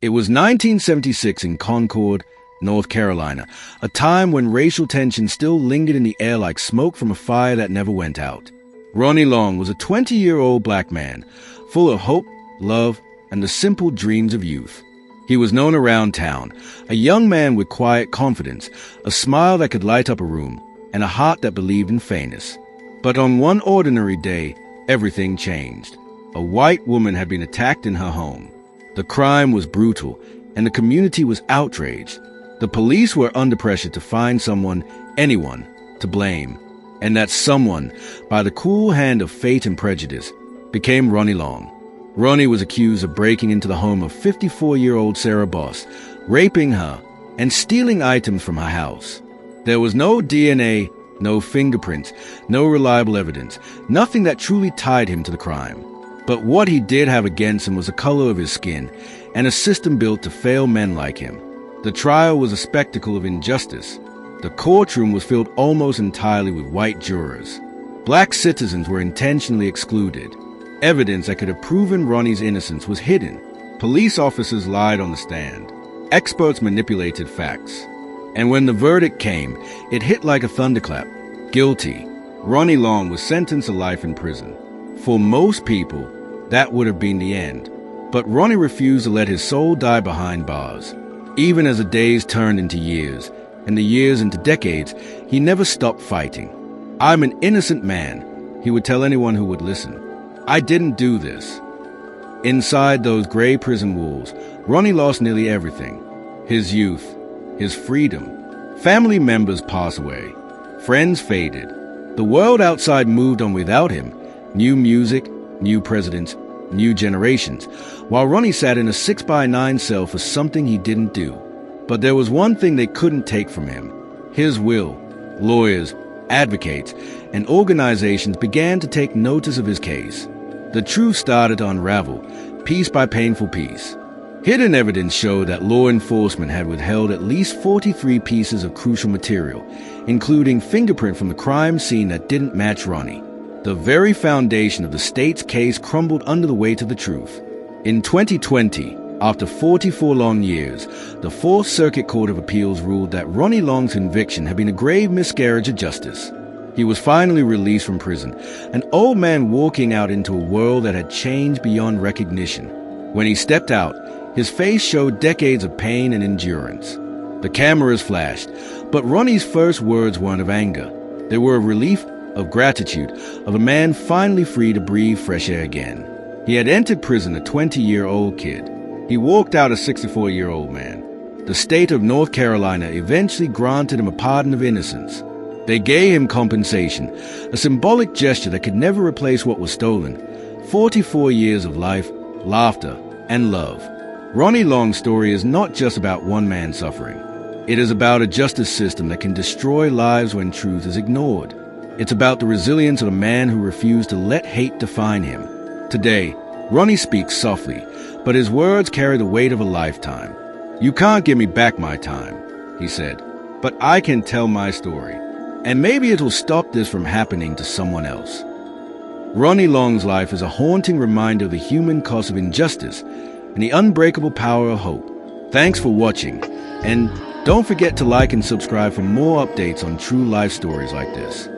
It was 1976 in Concord, North Carolina, a time when racial tension still lingered in the air like smoke from a fire that never went out. Ronnie Long was a 20-year-old black man, full of hope, love, and the simple dreams of youth. He was known around town, a young man with quiet confidence, a smile that could light up a room, and a heart that believed in fairness. But on one ordinary day, everything changed. A white woman had been attacked in her home. The crime was brutal, and the community was outraged. The police were under pressure to find someone, anyone, to blame. And that someone, by the cool hand of fate and prejudice, became Ronnie Long. Ronnie was accused of breaking into the home of 54-year-old Sarah Boss, raping her, and stealing items from her house. There was no DNA, no fingerprints, no reliable evidence, nothing that truly tied him to the crime. But what he did have against him was the color of his skin, and a system built to fail men like him. The trial was a spectacle of injustice. The courtroom was filled almost entirely with white jurors. Black citizens were intentionally excluded. Evidence that could have proven Ronnie's innocence was hidden. Police officers lied on the stand. Experts manipulated facts. And when the verdict came, it hit like a thunderclap. Guilty. Ronnie Long was sentenced to life in prison. For most people, that would have been the end. But Ronnie refused to let his soul die behind bars. Even as the days turned into years, and the years into decades, he never stopped fighting. "I'm an innocent man," he would tell anyone who would listen. "I didn't do this." Inside those gray prison walls, Ronnie lost nearly everything. His youth, his freedom. Family members passed away. Friends faded. The world outside moved on without him. New music, new presidents, new generations, while Ronnie sat in a 6x9 cell for something he didn't do. But there was one thing they couldn't take from him. His will. Lawyers, advocates, and organizations began to take notice of his case. The truth started to unravel, piece by painful piece. Hidden evidence showed that law enforcement had withheld at least 43 pieces of crucial material, including fingerprint from the crime scene that didn't match Ronnie. The very foundation of the state's case crumbled under the weight of the truth. In 2020, after 44 long years, the Fourth Circuit Court of Appeals ruled that Ronnie Long's conviction had been a grave miscarriage of justice. He was finally released from prison, an old man walking out into a world that had changed beyond recognition. When he stepped out, his face showed decades of pain and endurance. The cameras flashed, but Ronnie's first words weren't of anger. They were of relief, of gratitude, of a man finally free to breathe fresh air again. He had entered prison a 20-year-old kid. He walked out a 64-year-old man. The state of North Carolina eventually granted him a pardon of innocence. They gave him compensation, a symbolic gesture that could never replace what was stolen. 44 years of life, laughter, and love. Ronnie Long's story is not just about one man suffering. It is about a justice system that can destroy lives when truth is ignored. It's about the resilience of a man who refused to let hate define him. Today, Ronnie speaks softly, but his words carry the weight of a lifetime. "You can't give me back my time," he said, "but I can tell my story. And maybe it'll stop this from happening to someone else." Ronnie Long's life is a haunting reminder of the human cost of injustice and the unbreakable power of hope. Thanks for watching, and don't forget to like and subscribe for more updates on true life stories like this.